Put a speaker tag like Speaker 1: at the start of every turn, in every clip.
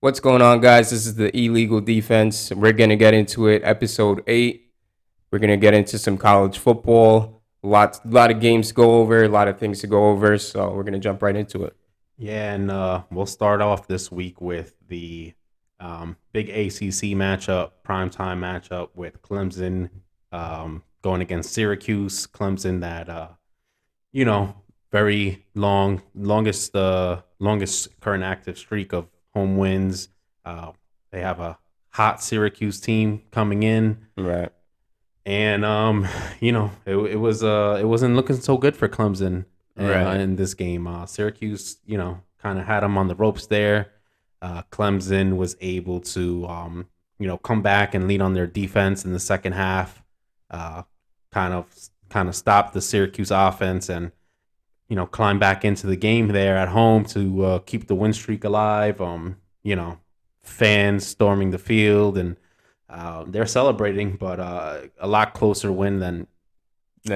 Speaker 1: What's going on, guys? This is the Illegal Defense. We're going to get into it. Episode 8. We're going to get into some college football. Lot of games to go over, a lot of things to go over. So we're going to jump right into it.
Speaker 2: Yeah, and we'll start off this week with the big ACC matchup, primetime matchup with Clemson going against Syracuse. Clemson that, you know, very longest current active streak of home wins. They have a hot Syracuse team coming in.
Speaker 1: Right.
Speaker 2: And it wasn't looking so good for Clemson in this game. Syracuse, kind of had them on the ropes there. Clemson was able to come back and lead on their defense in the second half. Kind of stop the Syracuse offense and climb back into the game there at home to keep the win streak alive. Fans storming the field and they're celebrating, but a lot closer win than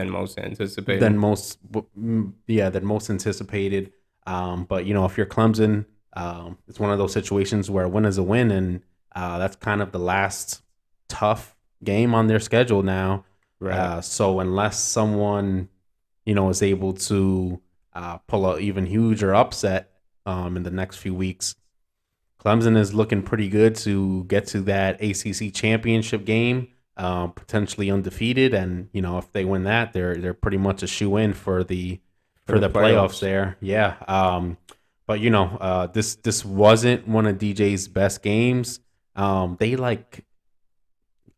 Speaker 1: most anticipated.
Speaker 2: Than most anticipated. But if you're Clemson, it's one of those situations where a win is a win, and that's kind of the last tough game on their schedule now.
Speaker 1: Right.
Speaker 2: So unless someone is able to pull an even huger upset in the next few weeks, Clemson is looking pretty good to get to that ACC championship game, potentially undefeated, and if they win that, they're pretty much a shoe in for the playoffs there. Yeah. But this wasn't one of DJ's best games. They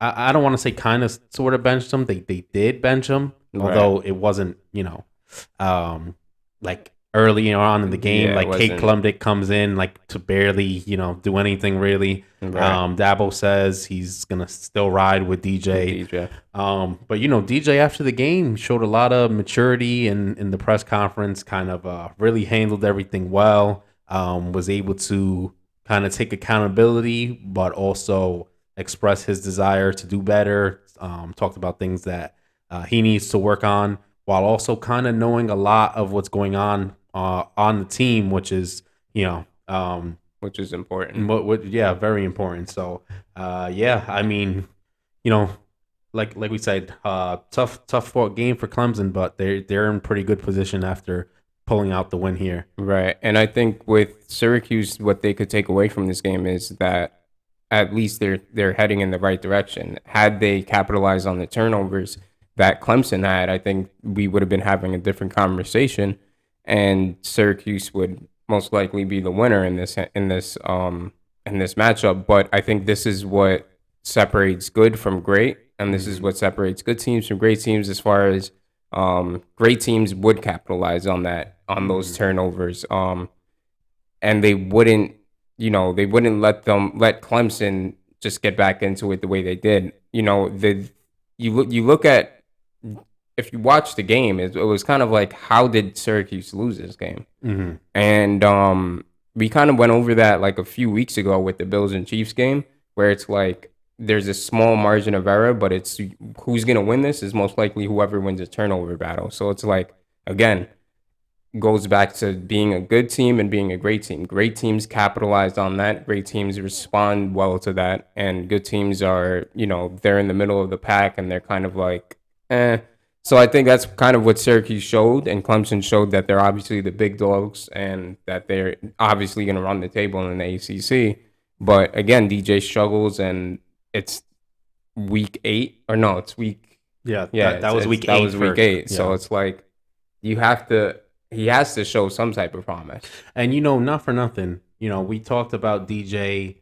Speaker 2: I don't want to say kind of sort of benched him. They did bench him, although it wasn't like early on in the game, like Kate Klumdick comes in to barely, do anything really.
Speaker 1: Right.
Speaker 2: Dabo says he's gonna still ride with DJ. But DJ after the game showed a lot of maturity in the press conference. Kind of really handled everything well. Was able to kind of take accountability, but also express his desire to do better. Talked about things that he needs to work on, while also kind of knowing a lot of what's going on the team, which is
Speaker 1: which is important.
Speaker 2: Very important. So I mean, like we said, tough game for Clemson, but they're in pretty good position after pulling out the win here.
Speaker 1: Right. And I think with Syracuse, what they could take away from this game is that at least they're heading in the right direction. Had they capitalized on the turnovers that Clemson had, I think we would have been having a different conversation, and Syracuse would most likely be the winner in this matchup. But I think this is what separates good from great, and this is what separates good teams from great teams. As far as great teams would capitalize on those turnovers, and they wouldn't let Clemson just get back into it the way they did. You look at, if you watch the game, it was kind of like, how did Syracuse lose this game?
Speaker 2: Mm-hmm.
Speaker 1: And we kind of went over that like a few weeks ago with the Bills and Chiefs game, where it's like there's a small margin of error, but it's who's going to win this is most likely whoever wins a turnover battle. So it's like, again, goes back to being a good team and being a great team. Great teams capitalized on that. Great teams respond well to that. And good teams are, they're in the middle of the pack and they're kind of like, eh. So I think that's kind of what Syracuse showed, and Clemson showed that they're obviously the big dogs and that they're obviously going to run the table in the ACC. But again, DJ struggles, and it's week 8, or no, it's week.
Speaker 2: That was week 8.
Speaker 1: That was week 8. Yeah. So it's like he has to show some type of promise.
Speaker 2: And not for nothing, we talked about DJ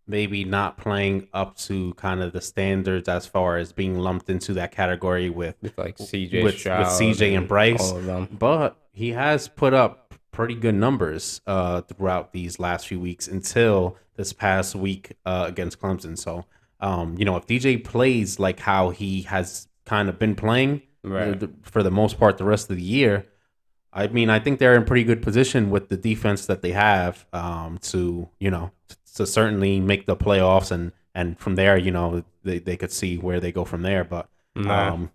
Speaker 2: maybe not playing up to kind of the standards as far as being lumped into that category with
Speaker 1: like CJ
Speaker 2: with CJ and Bryce,
Speaker 1: all of them.
Speaker 2: But he has put up pretty good numbers throughout these last few weeks until this past week against Clemson. So if DJ plays like how he has kind of been playing for the most part the rest of the year, I mean, I think they're in pretty good position with the defense that they have to certainly make the playoffs, and from there, they could see where they go from there. But Clemson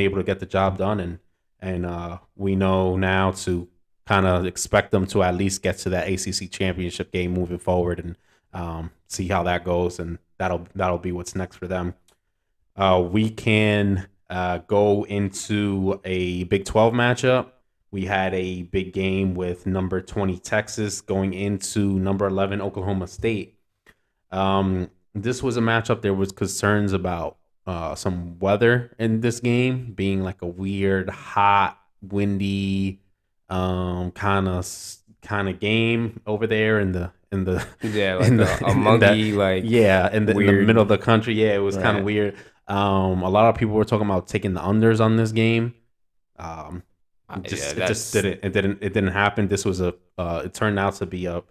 Speaker 2: able to get the job done, and we know now to kind of expect them to at least get to that ACC championship game moving forward, and see how that goes, and that'll be what's next for them. We can go into a Big 12 matchup. We had a big game with number 20 Texas going into number 11 Oklahoma State. This was a matchup. There was concerns about some weather in this game being like a weird, hot, windy kind of game over there
Speaker 1: Yeah, like
Speaker 2: in
Speaker 1: a
Speaker 2: in that
Speaker 1: muggy, like
Speaker 2: in the
Speaker 1: weird.
Speaker 2: middle of the country. Yeah, it was kind of
Speaker 1: Right.
Speaker 2: weird. A lot of people were talking about taking the unders on this game. Um,
Speaker 1: Yeah,
Speaker 2: it just
Speaker 1: that's
Speaker 2: didn't happen. This was it turned out to be a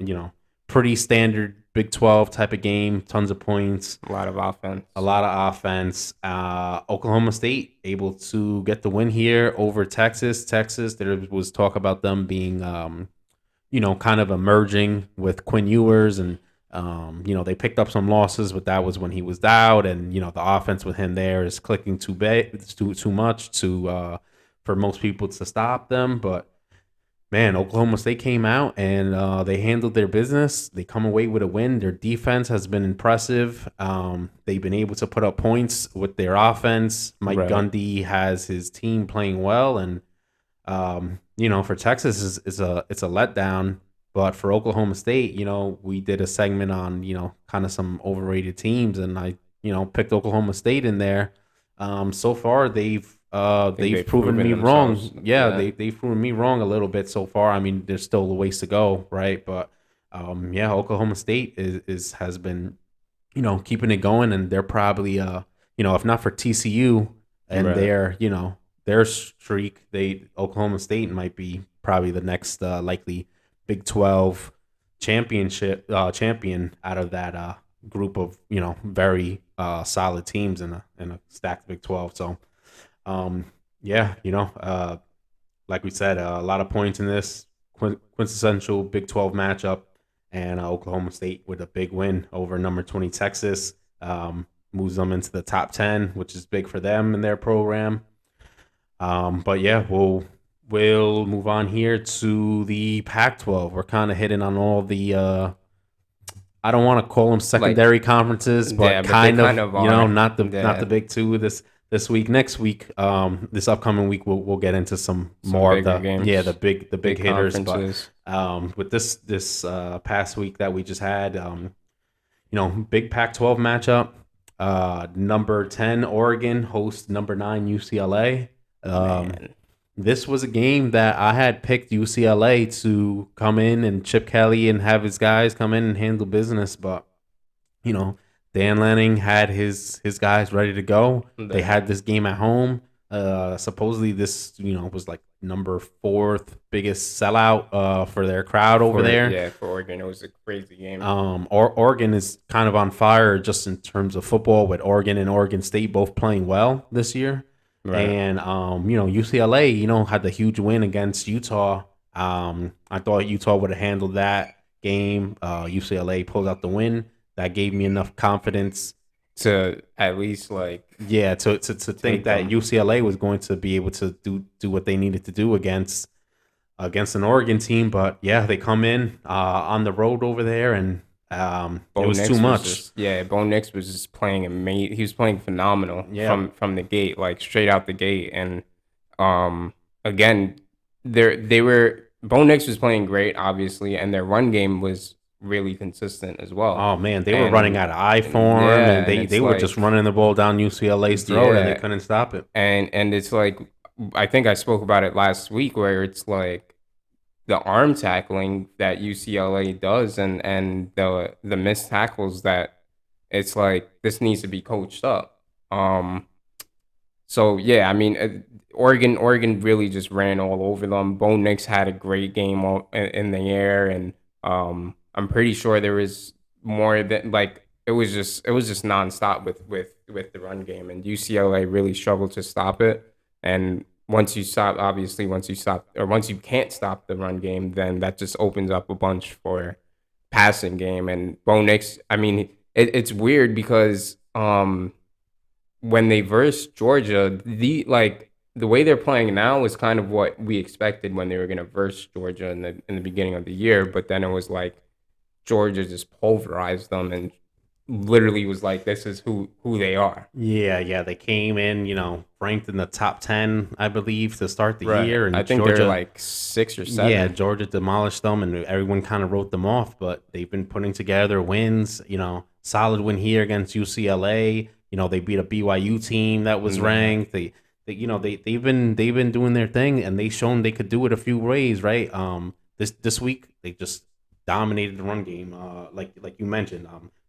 Speaker 2: pretty standard Big 12 type of game. Tons of points,
Speaker 1: a lot of offense.
Speaker 2: a lot of offense. Oklahoma State able to get the win here over Texas. Texas, there was talk about them being kind of emerging with Quinn Ewers, and they picked up some losses, but that was when he was out, and the offense with him there is clicking too much for most people to stop them. But man, Oklahoma State came out and they handled their business. They come away with a win. Their defense has been impressive. They've been able to put up points with their offense. Mike
Speaker 1: Right.
Speaker 2: Gundy has his team playing well, and for Texas it's a letdown. But for Oklahoma State, we did a segment on kind of some overrated teams, and I picked Oklahoma State in there. So far they've proven me wrong.
Speaker 1: themselves.
Speaker 2: Yeah,
Speaker 1: Yeah.
Speaker 2: they've proven me wrong a little bit so far. I mean, there's still a ways to go, right? But Oklahoma State has been keeping it going, and they're probably if not for TCU and
Speaker 1: Right.
Speaker 2: their streak, Oklahoma State might be probably the next likely Big 12 champion out of that group of very solid teams in a stacked Big 12. So like we said, a lot of points in this quintessential Big 12 matchup, and Oklahoma State with a big win over number 20 Texas, moves them into the top 10, which is big for them in their program. But yeah, we'll move on here to the Pac-12. We're kind of hitting on all the I don't want to call them secondary conferences, but,
Speaker 1: Yeah, but they
Speaker 2: kind
Speaker 1: kind
Speaker 2: of
Speaker 1: of are.
Speaker 2: not the
Speaker 1: Yeah.
Speaker 2: big two this week. Next week, this upcoming week, we'll get into some more of
Speaker 1: bigger
Speaker 2: the
Speaker 1: games.
Speaker 2: the big hitters. But
Speaker 1: conferences.
Speaker 2: with this past week that we just had, big Pac-12 matchup. Number 10 Oregon hosts number 9 UCLA.
Speaker 1: Man.
Speaker 2: This was a game that I had picked UCLA to come in, and Chip Kelly and have his guys come in and handle business, but Dan Lanning had his guys ready to go. They had this game at home. Supposedly this was like number 4th biggest sellout for their crowd over there.
Speaker 1: Yeah, for Oregon, it was a crazy game.
Speaker 2: Oregon is kind of on fire just in terms of football, with Oregon and Oregon State both playing well this year.
Speaker 1: Right.
Speaker 2: And UCLA, had the huge win against Utah. I thought Utah would have handled that game. UCLA pulled out the win. That gave me enough confidence
Speaker 1: To at least
Speaker 2: to think that
Speaker 1: them.
Speaker 2: UCLA was going to be able to do what they needed to do against an Oregon team. But yeah, they come in on the road over there, and it was too much.
Speaker 1: Bo Nix was just playing amazing. He was playing phenomenal from the gate, like straight out the gate. And again, Bo Nix was playing great, obviously, and their run game was really consistent as well.
Speaker 2: Oh man, they were running out of I form, and they were just running the ball down UCLA's throat, and they couldn't stop it.
Speaker 1: And it's like, I think I spoke about it last week, where it's like the arm tackling that UCLA does, and the missed tackles, that it's like this needs to be coached up. So yeah, I mean, Oregon really just ran all over them. Bo Nix had a great game in the air, and I'm pretty sure there was more than, like, it was just nonstop with the run game, and UCLA really struggled to stop it. And once you can't stop the run game, then that just opens up a bunch for passing game. And Bo Nix, I mean, it's weird because when they versed Georgia, the the way they're playing now is kind of what we expected when they were going to verse Georgia in the beginning of the year. But then it was like Georgia just pulverized them and literally was like, this is who they are.
Speaker 2: Yeah. They came in, ranked in the top 10, I believe, to start the year. And
Speaker 1: I think
Speaker 2: Georgia,
Speaker 1: they're like 6 or 7.
Speaker 2: yeah, Georgia demolished them, and everyone kind of wrote them off. But they've been putting together wins. Solid win here against UCLA. They beat a BYU team that was ranked. They've been doing their thing, and they shown they could do it a few ways, right? This week they just dominated the run game. Like you mentioned,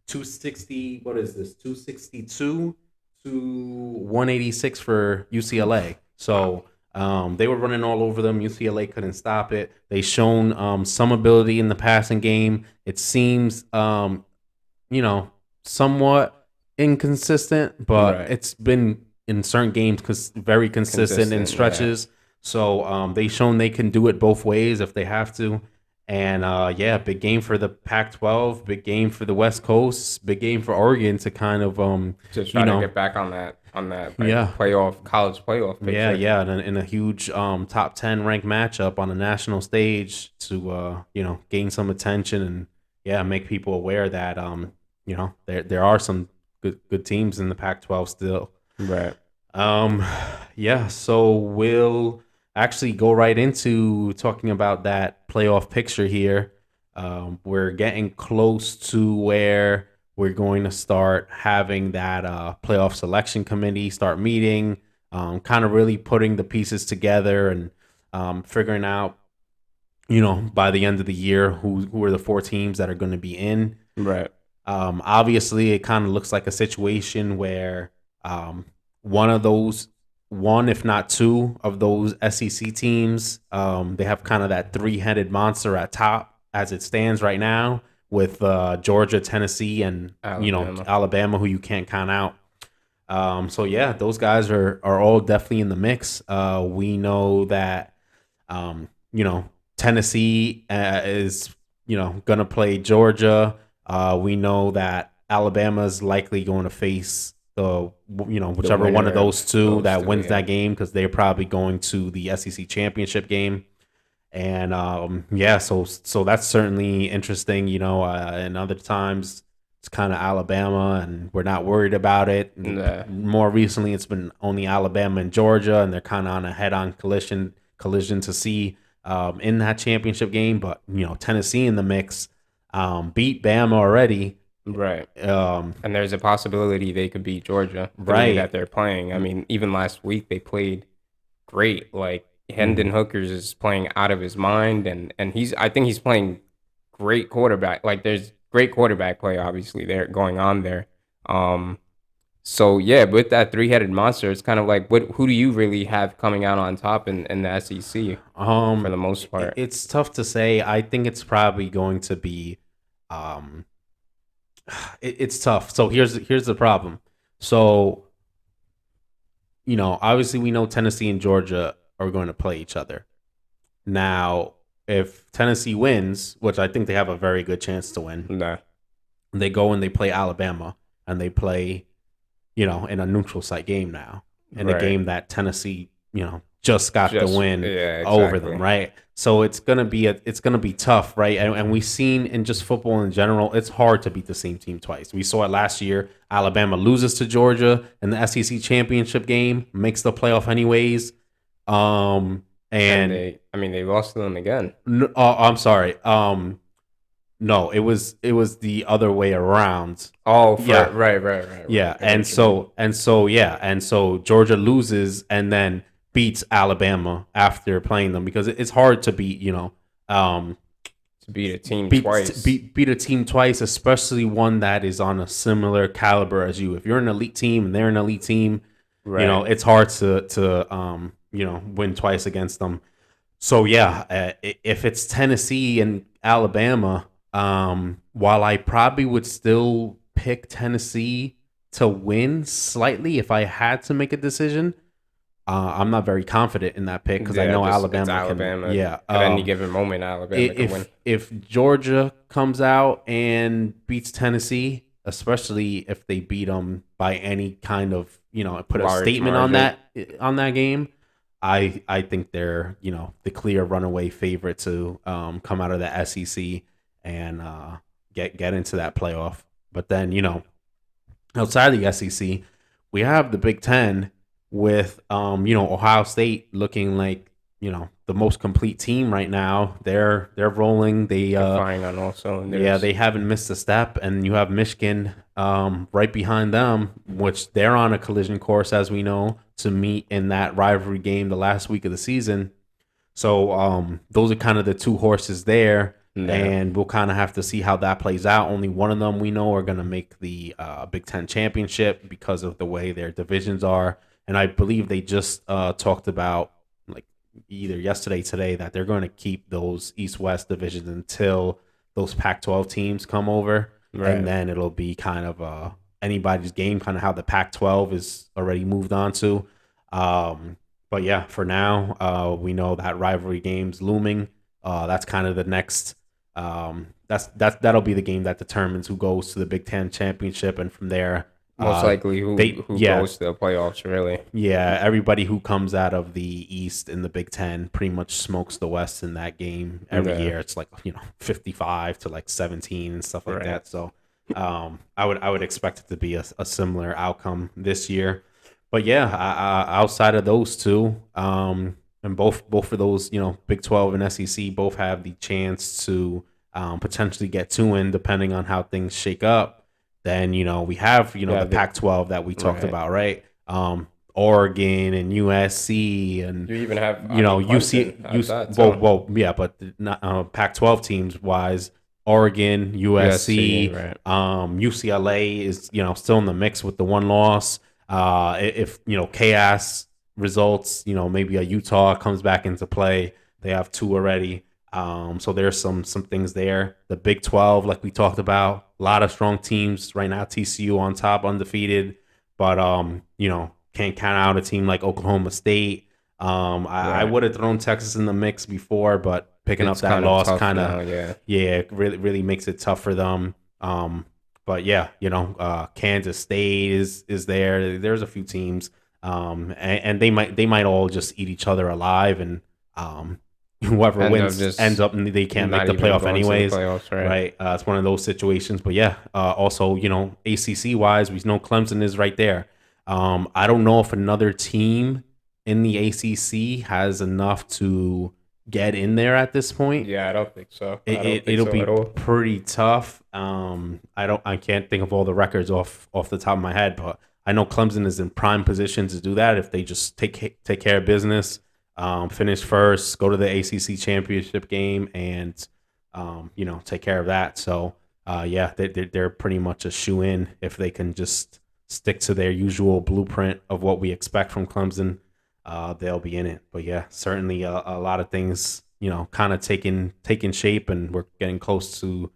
Speaker 2: 260. What is this? 262 to 186 for UCLA. So they were running all over them. UCLA couldn't stop it. They shown some ability in the passing game. It seems somewhat inconsistent, but it's been in certain games because very consistent in stretches. Yeah. So they shown they can do it both ways if they have to. And big game for the Pac-12, big game for the West Coast, big game for Oregon to kind of
Speaker 1: just try to get back on that college playoff picture.
Speaker 2: Yeah, in a huge top 10 ranked matchup on a national stage to gain some attention and make people aware that there are some good teams in the Pac-12 still.
Speaker 1: Right.
Speaker 2: So we'll actually go right into talking about that playoff picture here. We're getting close to where we're going to start having that playoff selection committee start meeting, kind of really putting the pieces together and figuring out, by the end of the year, who are the 4 teams that are going to be in.
Speaker 1: Right.
Speaker 2: Obviously, it kind of looks like a situation where one, if not 2 of those SEC teams, they have kind of that 3-headed monster at top as it stands right now with Georgia, Tennessee, and Alabama, who you can't count out. Those guys are all definitely in the mix. We know that Tennessee is gonna play Georgia. We know that Alabama's likely going to face whichever one of those two that wins that game, because they're probably going to the SEC championship game. And so that's certainly interesting. And other times it's kind of Alabama and we're not worried about it. More recently it's been only Alabama and Georgia, and they're kind of on a head-on collision to see in that championship game. But Tennessee in the mix, beat Bama already.
Speaker 1: Right. And there's a possibility they could beat Georgia the way that they're playing. I mean, even last week they played great. Like Hendon Hooker's is playing out of his mind, and I think he's playing great quarterback. Like there's great quarterback play obviously there going on there. So yeah, with that 3-headed monster, it's kind of like who do you really have coming out on top in the SEC for the most part?
Speaker 2: It's tough to say. I think it's probably going to be it's tough. So here's the problem. So, obviously we know Tennessee and Georgia are going to play each other. Now, if Tennessee wins, which I think they have a very good chance to win, they go and they play Alabama, and they play, in a neutral site game now, in a game that Tennessee, just got the win over them, right? So it's gonna be tough, right? And we've seen in just football in general, it's hard to beat the same team twice. We saw it last year. Alabama loses to Georgia in the SEC championship game, makes the playoff anyways. And
Speaker 1: they lost to them again.
Speaker 2: No, I'm sorry. No, it was the other way around.
Speaker 1: Right.
Speaker 2: Yeah, and so Georgia loses and then beats Alabama after playing them, because it's hard to beat,
Speaker 1: to beat a team twice.
Speaker 2: Beat a team twice, especially one that is on a similar caliber as you. If you're an elite team and they're an elite team, it's hard to win twice against them. So if it's Tennessee and Alabama, while I probably would still pick Tennessee to win slightly if I had to make a decision, I'm not very confident in that pick because I know Alabama can.
Speaker 1: At any given moment, Alabama can win.
Speaker 2: If Georgia comes out and beats Tennessee, especially if they beat them by any kind of put a statement margin on that game, I think they're the clear runaway favorite to come out of the SEC and get into that playoff. But then outside of the SEC, we have the Big Ten with Ohio State looking like the most complete team right now. They're rolling. They
Speaker 1: Firing on all cylinders.
Speaker 2: yeah, they haven't missed a step, and you have Michigan right behind them, which they're on a collision course, as we know, to meet in that rivalry game the last week of the season. So those are kind of the two horses there,
Speaker 1: Yeah.
Speaker 2: and we'll kind of have to see how that plays out. Only one of them we know are going to make the Big Ten championship because of the way their divisions are, and I believe they just talked about like either yesterday, today, that they're going to keep those East-West divisions until those Pac-12 teams come over,
Speaker 1: Right.
Speaker 2: and then it'll be kind of anybody's game, kind of how the Pac-12 is already moved on to. But yeah, for now, we know that rivalry game's looming. That's kind of the next. That'll be the game that determines who goes to the Big Ten championship, and from there,
Speaker 1: Most likely who goes to the playoffs, really.
Speaker 2: yeah, everybody who comes out of the East in the Big Ten pretty much smokes the West in that game every
Speaker 1: Yeah.
Speaker 2: year. It's like 55 to like 17 and stuff like
Speaker 1: Right.
Speaker 2: that. So I would expect it to be a similar outcome this year. But yeah, outside of those two, and both of those, Big 12 and SEC both have the chance to potentially get 2 in, depending on how things shake up. Then we have the Pac-12 that we talked
Speaker 1: Right.
Speaker 2: about, right? Oregon and USC and
Speaker 1: You even have
Speaker 2: UC. Yeah, but not Pac-12 teams wise. Oregon, USC,
Speaker 1: right.
Speaker 2: UCLA is still in the mix with the one loss. If chaos results, maybe a Utah comes back into play. They have 2 already. So there's some things there. The Big 12, like we talked about, a lot of strong teams right now. TCU on top, undefeated, but can't count out a team like Oklahoma State. I would have thrown Texas in the mix before, but picking up that loss kind of really makes it tough for them. But yeah, Kansas State is there. There's a few teams, and they might all just eat each other alive, and whoever wins ends up they can't make the playoff anyways. Right? It's one of those situations. But yeah, also ACC wise, we know Clemson is right there. I don't know if another team in the ACC has enough to get in there at this point.
Speaker 1: Yeah, I don't think so.
Speaker 2: It'll be pretty tough. I can't think of all the records off the top of my head, but I know Clemson is in prime position to do that if they just take care of business, finish first, go to the ACC championship game, and take care of that. So yeah, they're pretty much a shoe in if they can just stick to their usual blueprint of what we expect from Clemson. They'll be in it. But yeah, certainly a lot of things, kind of taking shape, and we're getting close to,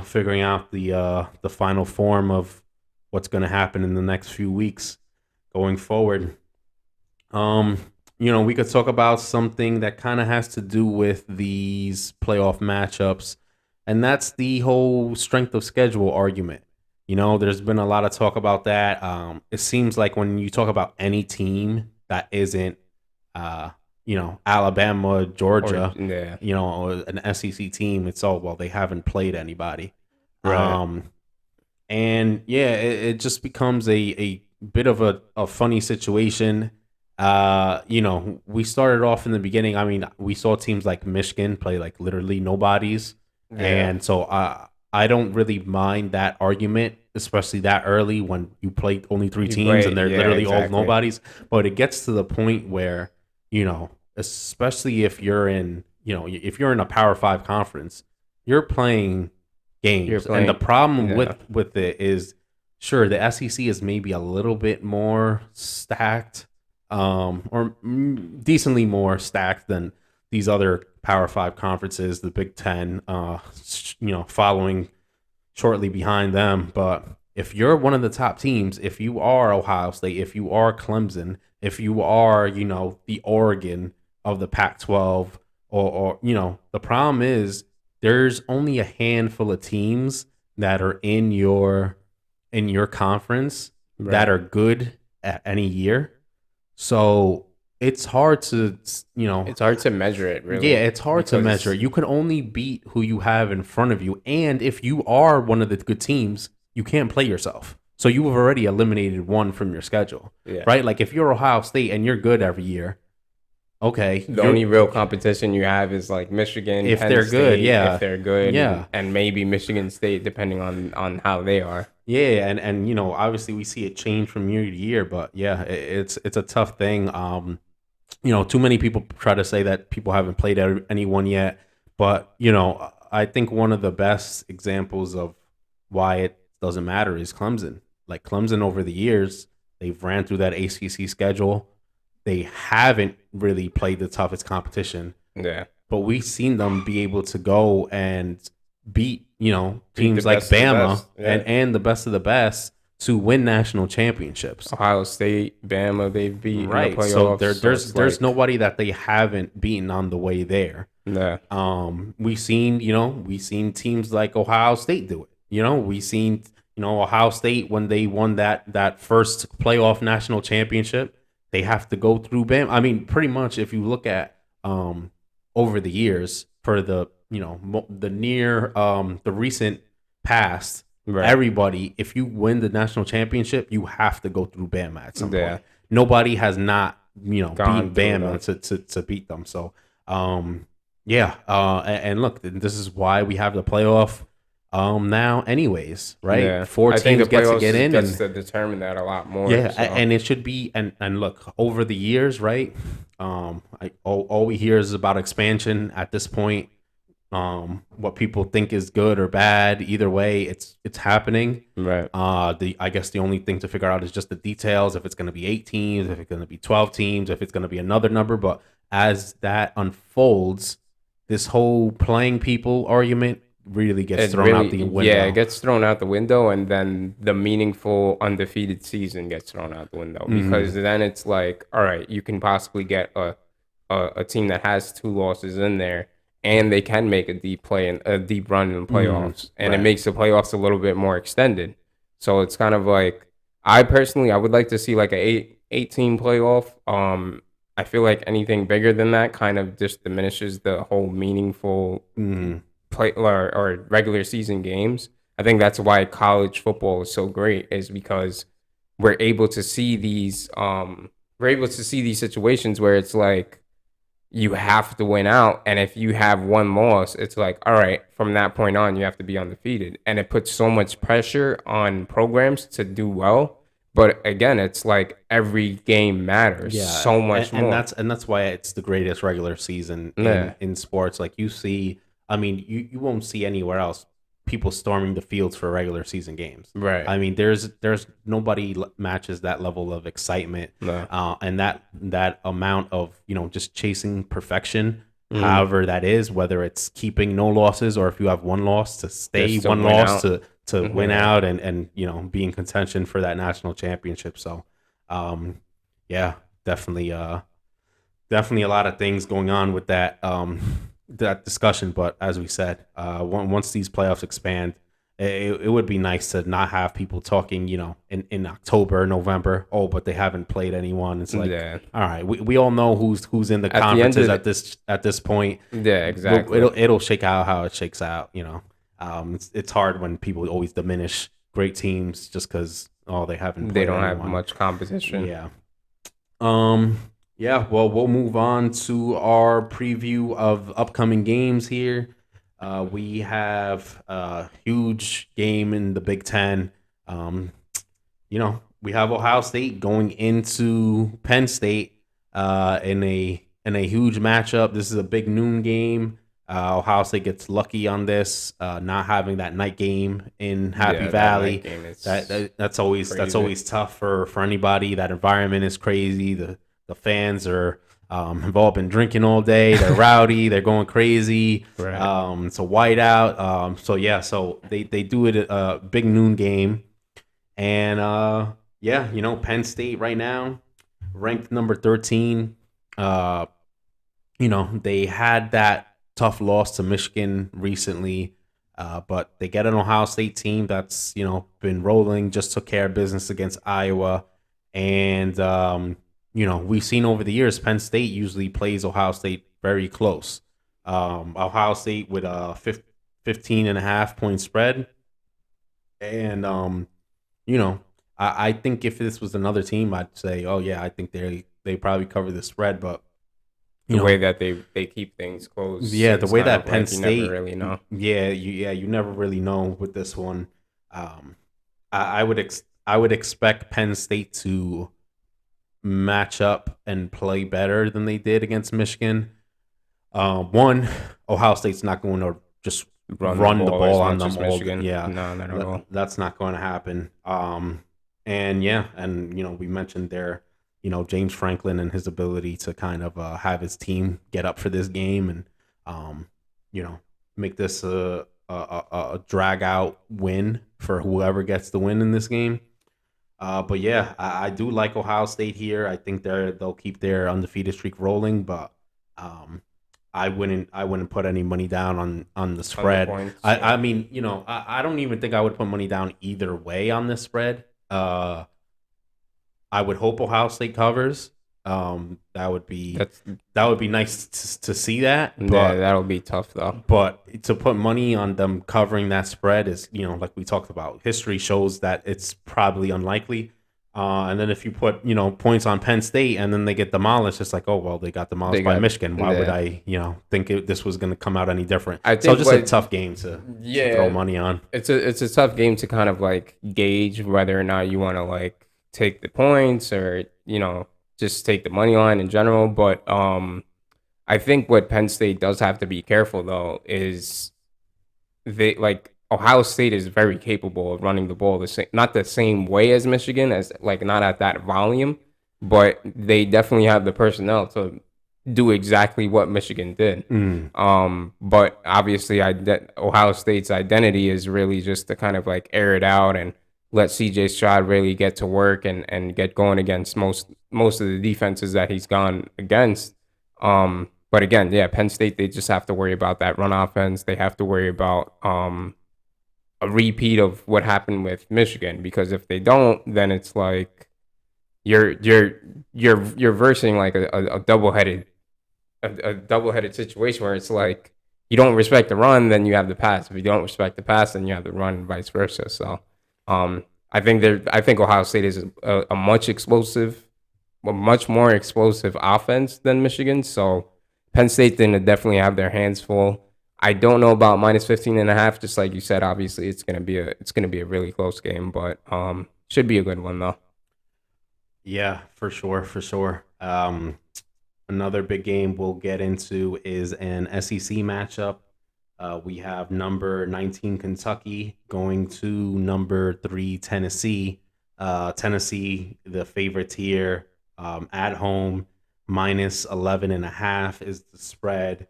Speaker 2: figuring out the final form of what's going to happen in the next few weeks going forward. We could talk about something that kind of has to do with these playoff matchups, and that's the whole strength of schedule argument. There's been a lot of talk about that. It seems like when you talk about any team that isn't, Alabama, Georgia, or an SEC team, it's they haven't played anybody.
Speaker 1: Right.
Speaker 2: And yeah, it just becomes a bit of a funny situation. We started off in the beginning. I mean, we saw teams like Michigan play like literally nobodies. Yeah. And so I don't really mind that argument, especially that early when you play only 3 teams and they're literally all nobodies. But it gets to the point where, especially if you're in, if you're in a Power 5 conference, you're playing games. And the problem with it is, sure, the SEC is maybe a little bit more stacked, or decently more stacked than these other Power 5 conferences, the Big Ten, following shortly behind them. But if you're one of the top teams, if you are Ohio State, if you are Clemson, if you are, the Oregon of the Pac-12, or the problem is there's only a handful of teams that are in your conference that are good at any year. So it's hard to, you know,
Speaker 1: It's hard to measure it,
Speaker 2: yeah,
Speaker 1: really,
Speaker 2: it's hard to measure.
Speaker 1: because
Speaker 2: You can only beat who you have in front of you. And if you are one of the good teams, you can't play yourself. So you have already eliminated one from your schedule,
Speaker 1: yeah,
Speaker 2: right? Like if you're Ohio State and you're good every year, okay,
Speaker 1: the only real competition you have is like Michigan,
Speaker 2: if
Speaker 1: Penn
Speaker 2: they're good,
Speaker 1: State,
Speaker 2: yeah,
Speaker 1: if they're good,
Speaker 2: yeah,
Speaker 1: and maybe Michigan State, depending on how they are.
Speaker 2: yeah, and you know, obviously we see it change from year to year, but yeah, it's a tough thing. You know, too many people try to say that people haven't played anyone yet, but you know, I think one of the best examples of why it doesn't matter is Clemson. Like Clemson over the years, they've ran through that ACC schedule. They haven't really played the toughest competition,
Speaker 1: Yeah,
Speaker 2: but we've seen them be able to go and beat, you know,
Speaker 1: beat the
Speaker 2: teams like
Speaker 1: best of the
Speaker 2: Bama
Speaker 1: best. Yeah,
Speaker 2: and the best of the best to win national championships.
Speaker 1: Ohio State, Bama, they've beat in the
Speaker 2: Right. So
Speaker 1: playoffs. So it's
Speaker 2: there's
Speaker 1: like,
Speaker 2: nobody that they haven't beaten on the way there.
Speaker 1: yeah,
Speaker 2: We've seen, you know, we've seen teams like Ohio State do it. You know, we've seen, you know, Ohio State when they won that first playoff national championship, they have to go through Bama. I mean, pretty much if you look at over the years for the, you know, the recent past,
Speaker 1: right.
Speaker 2: everybody, if you win the national championship, you have to go through Bama at some
Speaker 1: Yeah.
Speaker 2: point. Nobody has not, you know,
Speaker 1: Gone
Speaker 2: beat
Speaker 1: through
Speaker 2: Bama to beat them. So, yeah. And look, this is why we have the playoff now, anyways, right?
Speaker 1: Yeah,
Speaker 2: Four
Speaker 1: I think the
Speaker 2: teams get to
Speaker 1: playoffs
Speaker 2: get in,
Speaker 1: gets
Speaker 2: and
Speaker 1: to determine that a lot more.
Speaker 2: yeah,
Speaker 1: So.
Speaker 2: and it should be. And look, over the years, right? All we hear is about expansion at this point. What people think is good or bad, either way, it's happening.
Speaker 1: Right.
Speaker 2: I guess the only thing to figure out is just the details. If it's going to be 8 teams, if it's going to be 12 teams, if it's going to be another number. But as that unfolds, this whole playing people argument really gets thrown out the window.
Speaker 1: Yeah, it gets thrown out the window, and then the meaningful undefeated season gets thrown out the window, because then it's like, all right, you can possibly get a team that has 2 losses in there, and they can make a deep play and a deep run in the playoffs, and it
Speaker 2: right.
Speaker 1: makes the playoffs a little bit more extended. So it's kind of like, I personally, I would like to see like a 8 team playoff. I feel like anything bigger than that kind of just diminishes the whole meaningful play or regular season games. I think that's why college football is so great, is because we're able to see these situations where it's like you have to win out, and if you have one loss, it's like, all right, from that point on you have to be undefeated, and it puts so much pressure on programs to do well. But again, it's like every game matters so much more.
Speaker 2: And that's why it's the greatest regular season
Speaker 1: Yeah.
Speaker 2: in sports. Like you see, I mean, you won't see anywhere else people storming the fields for regular season games.
Speaker 1: Right.
Speaker 2: I mean, there's nobody matches that level of excitement,
Speaker 1: No.
Speaker 2: and that amount of, you know, just chasing perfection. However that is, whether it's keeping no losses or if you have one loss to stay,
Speaker 1: Just to
Speaker 2: one
Speaker 1: win
Speaker 2: loss
Speaker 1: out.
Speaker 2: to win out and you know, be in contention for that national championship. So yeah, definitely definitely a lot of things going on with that that discussion. But as we said, once these playoffs expand, it would be nice to not have people talking, you know, in October, November. Oh, but they haven't played anyone. It's like,
Speaker 1: Yeah.
Speaker 2: all right, we all know who's in the
Speaker 1: At the end
Speaker 2: conferences
Speaker 1: of
Speaker 2: at this point.
Speaker 1: Yeah, exactly.
Speaker 2: It'll shake out how it shakes out. You know, it's hard when people always diminish great teams just because they haven't.
Speaker 1: They
Speaker 2: Played
Speaker 1: don't have
Speaker 2: anyone.
Speaker 1: much competition.
Speaker 2: Yeah. Yeah, well, we'll move on to our preview of upcoming games here. We have a huge game in the Big Ten. You know, we have Ohio State going into Penn State in a huge matchup. This is a big noon game. Ohio State gets lucky on this, not having that night game in Happy
Speaker 1: Yeah, that
Speaker 2: Valley.
Speaker 1: night game is
Speaker 2: That's always
Speaker 1: crazy.
Speaker 2: tough for anybody. That environment is crazy. The fans are have all been drinking all day. They're rowdy. They're going crazy.
Speaker 1: Right.
Speaker 2: It's a whiteout. So yeah, so they do it a big noon game, and yeah, you know, Penn State right now ranked number 13. You know, they had that tough loss to Michigan recently, but they get an Ohio State team that's, you know, been rolling, just took care of business against Iowa, and we've seen over the years, Penn State usually plays Ohio State very close. Ohio State with a 15 and a half point spread. And, you know, I think if this was another team, I'd say, oh, yeah, I think they probably cover the spread. But,
Speaker 1: The way that they keep things close,
Speaker 2: yeah, the
Speaker 1: it's
Speaker 2: way
Speaker 1: kind
Speaker 2: that
Speaker 1: of
Speaker 2: Penn
Speaker 1: like you never
Speaker 2: State,
Speaker 1: really know.
Speaker 2: you never really know with this one. I would expect Penn State to match up and play better than they did against Michigan. One, Ohio State's not going to just run the
Speaker 1: as
Speaker 2: ball on
Speaker 1: much
Speaker 2: them
Speaker 1: as
Speaker 2: all.
Speaker 1: Michigan.
Speaker 2: Yeah,
Speaker 1: No, not at all.
Speaker 2: that's not going to happen. And yeah, and we mentioned there, James Franklin and his ability to kind of have his team get up for this game and you know make this a drag out win for whoever gets the win in this game. But yeah, I do like Ohio State here. I think they'll keep their undefeated streak rolling, but um, I wouldn't put any money down on the
Speaker 1: On the
Speaker 2: spread.
Speaker 1: points,
Speaker 2: I mean, I don't even think I would put money down either way on this spread. I would hope Ohio State covers. That would be
Speaker 1: that's
Speaker 2: nice to see that,
Speaker 1: yeah, that'll be tough though.
Speaker 2: but to put money on them covering that spread is, like we talked about, history shows that it's probably unlikely. And then if you put, points on Penn State and then they get demolished, it's like, oh, well, they got demolished by Michigan. Why would I, think this was going to come out any different?
Speaker 1: I
Speaker 2: So
Speaker 1: think
Speaker 2: just a tough game to throw money on.
Speaker 1: It's a tough game to kind of like gauge whether or not you want to like take the points or just take the money line in general. But I think what Penn State does have to be careful though is they like Ohio State is very capable of running the ball the same, not the same way as Michigan, as like not at that volume, but they definitely have the personnel to do exactly what Michigan did. But obviously, Ohio State's identity is really just to kind of like air it out and let CJ Stroud really get to work and get going against most of the defenses that he's gone against. But again, yeah, Penn State, they just have to worry about that run offense. They have to worry about a repeat of what happened with Michigan, because if they don't, then it's like you're versing like a double-headed situation where it's like you don't respect the run, then you have the pass. If you don't respect the pass, then you have the run, and vice versa. So I think Ohio State is a much more explosive offense than Michigan. So Penn State didn't definitely have their hands full. I don't know about minus 15.5. Just like you said, obviously it's gonna be a really close game, but should be a good one though.
Speaker 2: Yeah, for sure, for sure. Another big game we'll get into is an SEC matchup. We have number 19 Kentucky going to number 3 Tennessee. Tennessee, the favorite here, at home, minus 11.5 is the spread.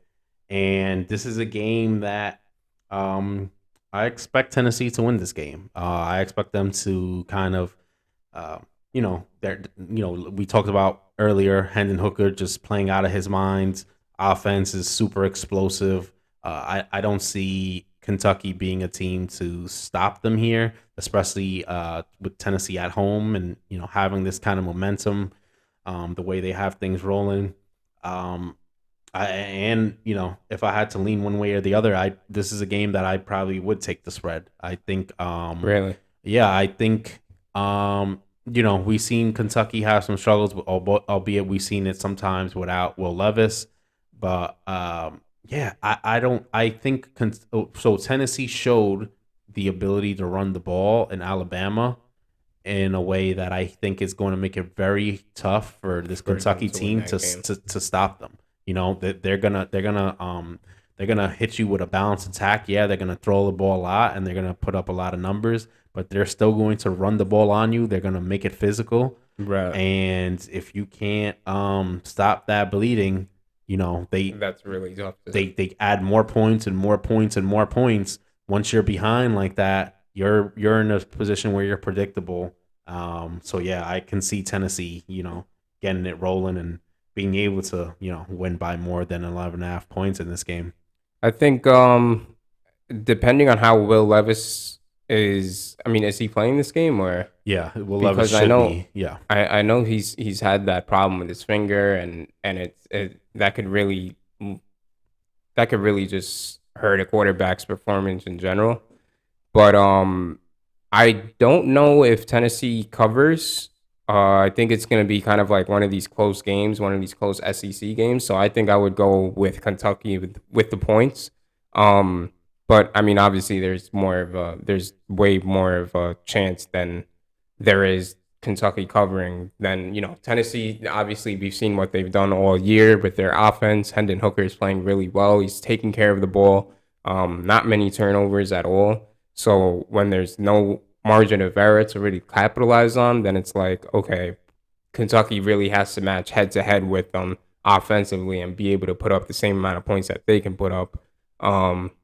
Speaker 2: And this is a game that I expect Tennessee to win this game. I expect them to kind of, we talked about earlier, Hendon Hooker just playing out of his mind. Offense is super explosive. I don't see Kentucky being a team to stop them here, especially with Tennessee at home and, having this kind of momentum, the way they have things rolling. If I had to lean one way or the other, this is a game that I probably would take the spread. I think,
Speaker 1: Really?
Speaker 2: yeah, I think, we've seen Kentucky have some struggles, albeit we've seen it sometimes without Will Levis. But I think so. Tennessee showed the ability to run the ball in Alabama in a way that I think is going to make it very tough for this Kentucky team to stop them. They're gonna hit you with a balanced attack. Yeah, they're gonna throw the ball a lot and they're gonna put up a lot of numbers, but they're still going to run the ball on you. They're gonna make it physical.
Speaker 1: Right.
Speaker 2: And if you can't stop that bleeding,
Speaker 1: That's really tough.
Speaker 2: they add more points and more points and more points. Once you're behind like that, you're in a position where you're predictable. So yeah, I can see Tennessee, getting it rolling and being able to, win by more than 11.5 points in this game.
Speaker 1: I think depending on how Will Levis is he playing this game or
Speaker 2: Yeah, Will Levis
Speaker 1: because I
Speaker 2: should
Speaker 1: know
Speaker 2: be. Yeah.
Speaker 1: I know he's had that problem with his finger and that could really just hurt a quarterback's performance in general. But I don't know if Tennessee covers. I think it's going to be kind of like one of these close games, one of these close SEC games. So I think I would go with Kentucky with the points. Um, but I mean, obviously, there's way more of a chance than there is Kentucky covering than Tennessee. Obviously, we've seen what they've done all year with their offense. Hendon Hooker is playing really well. He's taking care of the ball. Not many turnovers at all. So when there's no margin of error to really capitalize on, then it's like, okay, Kentucky really has to match head to head with them offensively and be able to put up the same amount of points that they can put up.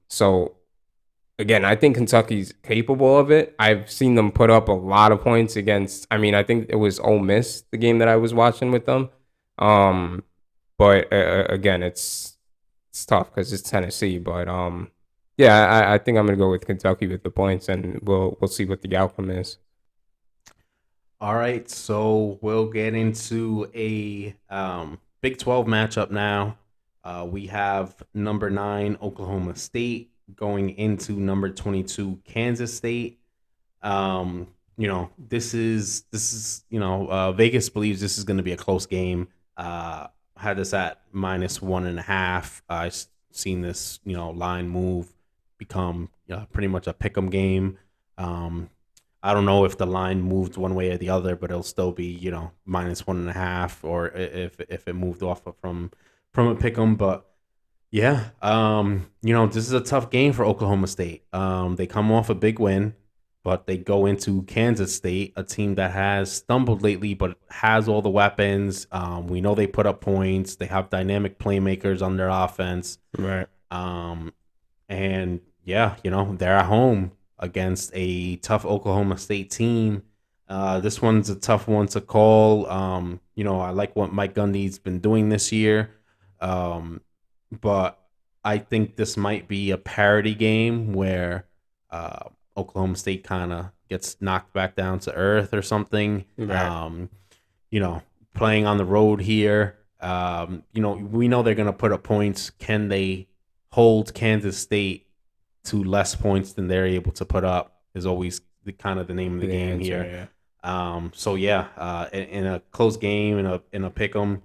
Speaker 1: So again, I think Kentucky's capable of it. I've seen them put up a lot of points against. I mean, I think it was Ole Miss, the game that I was watching with them. Um, but again, it's tough because it's Tennessee. But yeah, I think I'm gonna go with Kentucky with the points, and we'll see what the outcome is.
Speaker 2: All right, so we'll get into a Big 12 matchup now. We have number 9 Oklahoma State going into number 22 Kansas State. This is Vegas believes this is going to be a close game. Had this at -1.5. I've seen this line move become pretty much a pick'em game. I don't know if the line moved one way or the other, but it'll still be -1.5, or if it moved off from a pick'em. But yeah, this is a tough game for Oklahoma State. They come off a big win, but they go into Kansas State, a team that has stumbled lately, but has all the weapons. We know they put up points. They have dynamic playmakers on their offense.
Speaker 1: Right.
Speaker 2: And yeah, they're at home against a tough Oklahoma State team. This one's a tough one to call. I like what Mike Gundy's been doing this year. But I think this might be a parity game where Oklahoma State kind of gets knocked back down to earth or something.
Speaker 1: Right.
Speaker 2: Playing on the road here. We know they're going to put up points. Can they hold Kansas State to less points than they're able to put up is always the name of the game
Speaker 1: answer,
Speaker 2: here.
Speaker 1: Yeah.
Speaker 2: In a close game, in a pick'em,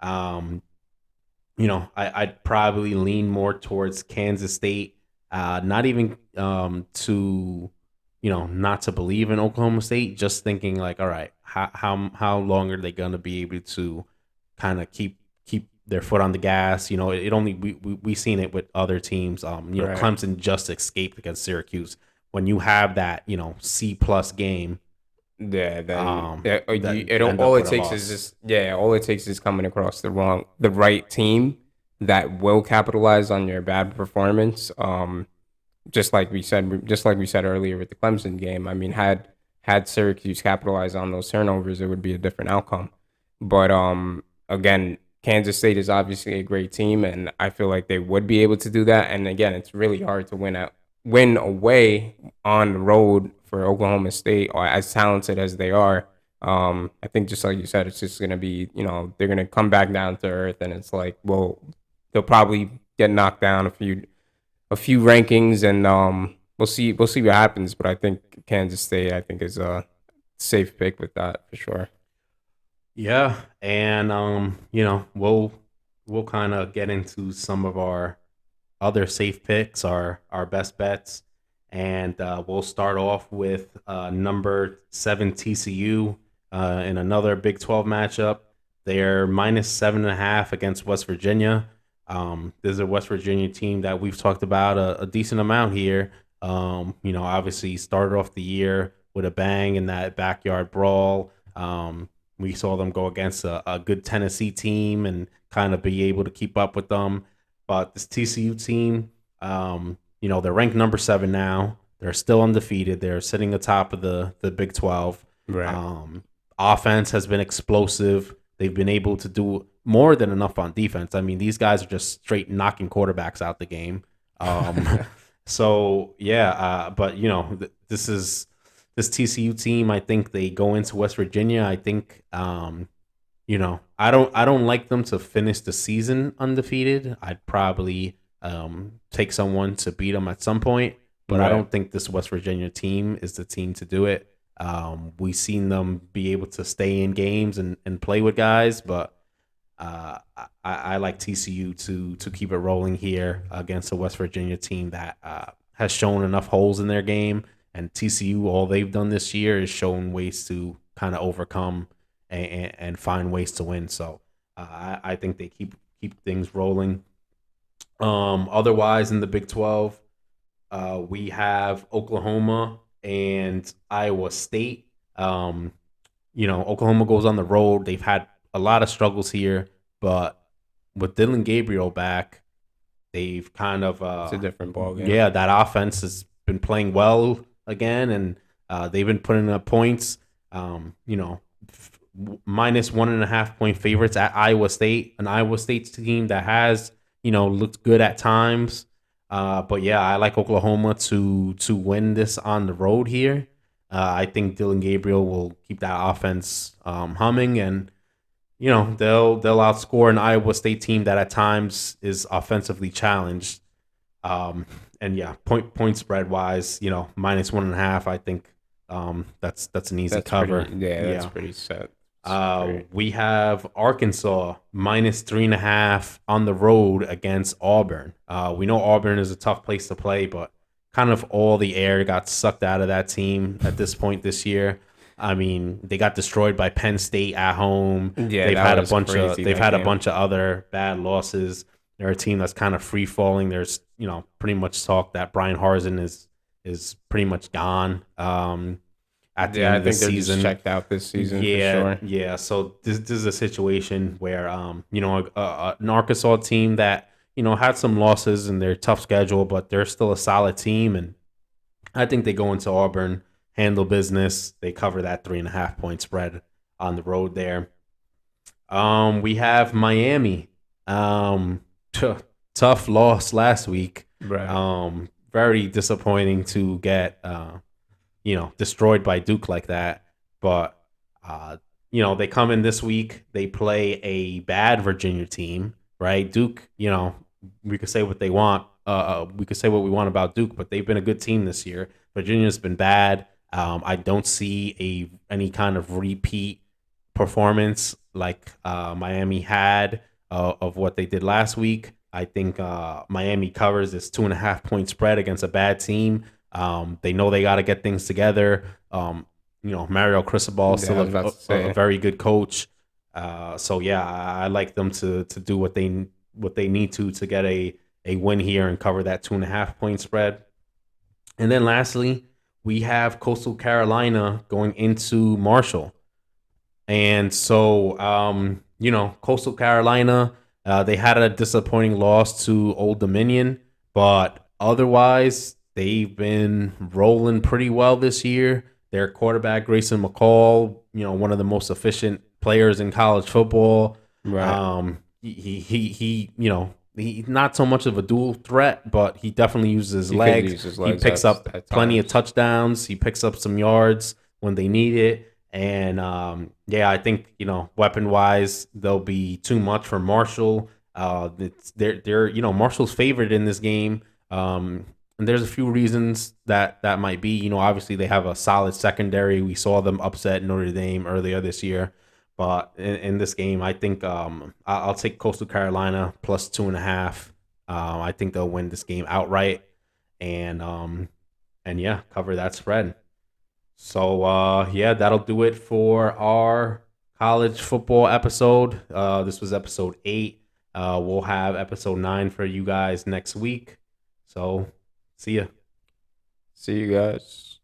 Speaker 2: I'd probably lean more towards Kansas State. Not even to not to believe in Oklahoma State, just thinking like, all right, how long are they gonna be able to kind of keep their foot on the gas? It only we seen it with other teams.
Speaker 1: Right.
Speaker 2: Clemson just escaped against Syracuse. When you have that C+ game,
Speaker 1: Yeah, then
Speaker 2: all
Speaker 1: all it takes is coming across the right team that will capitalize on your bad performance. Just like we said earlier with the Clemson game. I mean, had Syracuse capitalized on those turnovers, it would be a different outcome. But again, Kansas State is obviously a great team, and I feel like they would be able to do that. And again, it's really hard to win away on the road for Oklahoma State, or as talented as they are. I think just like you said, it's just gonna be, they're gonna come back down to earth, and it's like, well, they'll probably get knocked down a few rankings, and we'll see what happens. But I think Kansas State, I think, is a safe pick with that for sure.
Speaker 2: Yeah, and we'll kind of get into some of our other safe picks, our best bets, and we'll start off with number 7 TCU in another Big 12 matchup. They're -7.5 against West Virginia. This is a West Virginia team that we've talked about a decent amount here. Obviously started off the year with a bang in that backyard brawl. We saw them go against a good Tennessee team and kind of be able to keep up with them. But this TCU team, they're ranked number 7 now. They're still undefeated. They're sitting atop of the Big 12.
Speaker 1: Right.
Speaker 2: Offense has been explosive. They've been able to do more than enough on defense. I mean, these guys are just straight knocking quarterbacks out the game. So yeah, but this TCU team. I think they go into West Virginia. I think I don't like them to finish the season undefeated. I'd probably take someone to beat them at some point, but I
Speaker 1: Right.
Speaker 2: don't think this West Virginia team is the team to do it. We've seen them be able to stay in games and play with guys, but I like TCU to keep it rolling here against a West Virginia team that has shown enough holes in their game. And TCU, all they've done this year is shown ways to kind of overcome and find ways to win. So I think they keep things rolling. Otherwise, in the Big 12, we have Oklahoma and Iowa State. Oklahoma goes on the road. They've had a lot of struggles here, but with Dylan Gabriel back, they've kind of
Speaker 1: It's a different ball game.
Speaker 2: yeah, that offense has been playing well again, and they've been putting up points. Minus 1.5 point favorites at Iowa State, an Iowa State team that has looked good at times. But yeah, I like Oklahoma to win this on the road here. I think Dylan Gabriel will keep that offense humming, and they'll outscore an Iowa State team that at times is offensively challenged. And yeah, point spread wise, minus 1.5. I think that's an easy
Speaker 1: That's
Speaker 2: cover.
Speaker 1: pretty. Yeah, that's
Speaker 2: Yeah.
Speaker 1: pretty set. It's great.
Speaker 2: We have Arkansas minus 3.5 on the road against Auburn. We know Auburn is a tough place to play, but kind of all the air got sucked out of that team at this point this year. I mean, they got destroyed by Penn State at home.
Speaker 1: Yeah,
Speaker 2: They've
Speaker 1: that
Speaker 2: had a
Speaker 1: was
Speaker 2: bunch of
Speaker 1: crazy.
Speaker 2: they've
Speaker 1: That
Speaker 2: had a
Speaker 1: game.
Speaker 2: bunch of other bad losses. They're a team that's kind of free falling. There's pretty much talk that Brian Harsin is pretty much gone. At the
Speaker 1: Yeah,
Speaker 2: end
Speaker 1: I
Speaker 2: of the
Speaker 1: think they're just
Speaker 2: season.
Speaker 1: checked out this season for
Speaker 2: Yeah,
Speaker 1: sure.
Speaker 2: yeah. So this is a situation where an Arkansas team that had some losses in their tough schedule, but they're still a solid team, and I think they go into Auburn, handle business. They cover that 3.5 point spread on the road there. We have Miami. T- Tough loss last week.
Speaker 1: Right.
Speaker 2: Very disappointing to get destroyed by Duke like that. But they come in this week. They play a bad Virginia team, right? Duke, we could say what they want. We could say what we want about Duke, but they've been a good team this year. Virginia's been bad. I don't see any kind of repeat performance like Miami had of what they did last week. I think Miami covers this 2.5 point spread against a bad team. They know they got to get things together. Mario Cristobal is
Speaker 1: Yeah, I
Speaker 2: still
Speaker 1: was about to
Speaker 2: a
Speaker 1: say.
Speaker 2: very good coach. So yeah, I like them to do what they need to get a win here and cover that 2.5 point spread. And then lastly, we have Coastal Carolina going into Marshall. And so, Coastal Carolina, they had a disappointing loss to Old Dominion, but otherwise, they've been rolling pretty well this year. Their quarterback, Grayson McCall, one of the most efficient players in college football.
Speaker 1: Right.
Speaker 2: He's not so much of a dual threat, but he definitely uses his
Speaker 1: He could
Speaker 2: legs.
Speaker 1: use his
Speaker 2: He
Speaker 1: legs
Speaker 2: picks up
Speaker 1: at
Speaker 2: plenty of
Speaker 1: times.
Speaker 2: touchdowns. He picks up some yards when they need it. And yeah, I think weapon wise, they'll be too much for Marshall. They're Marshall's favorite in this game. And there's a few reasons that might be. Obviously they have a solid secondary. We saw them upset Notre Dame earlier this year. But in this game, I think I'll take Coastal Carolina plus 2.5. I think they'll win this game outright, and yeah, cover that spread. So yeah, that'll do it for our college football episode. This was episode 8. We'll have episode 9 for you guys next week. So see ya.
Speaker 1: See you guys.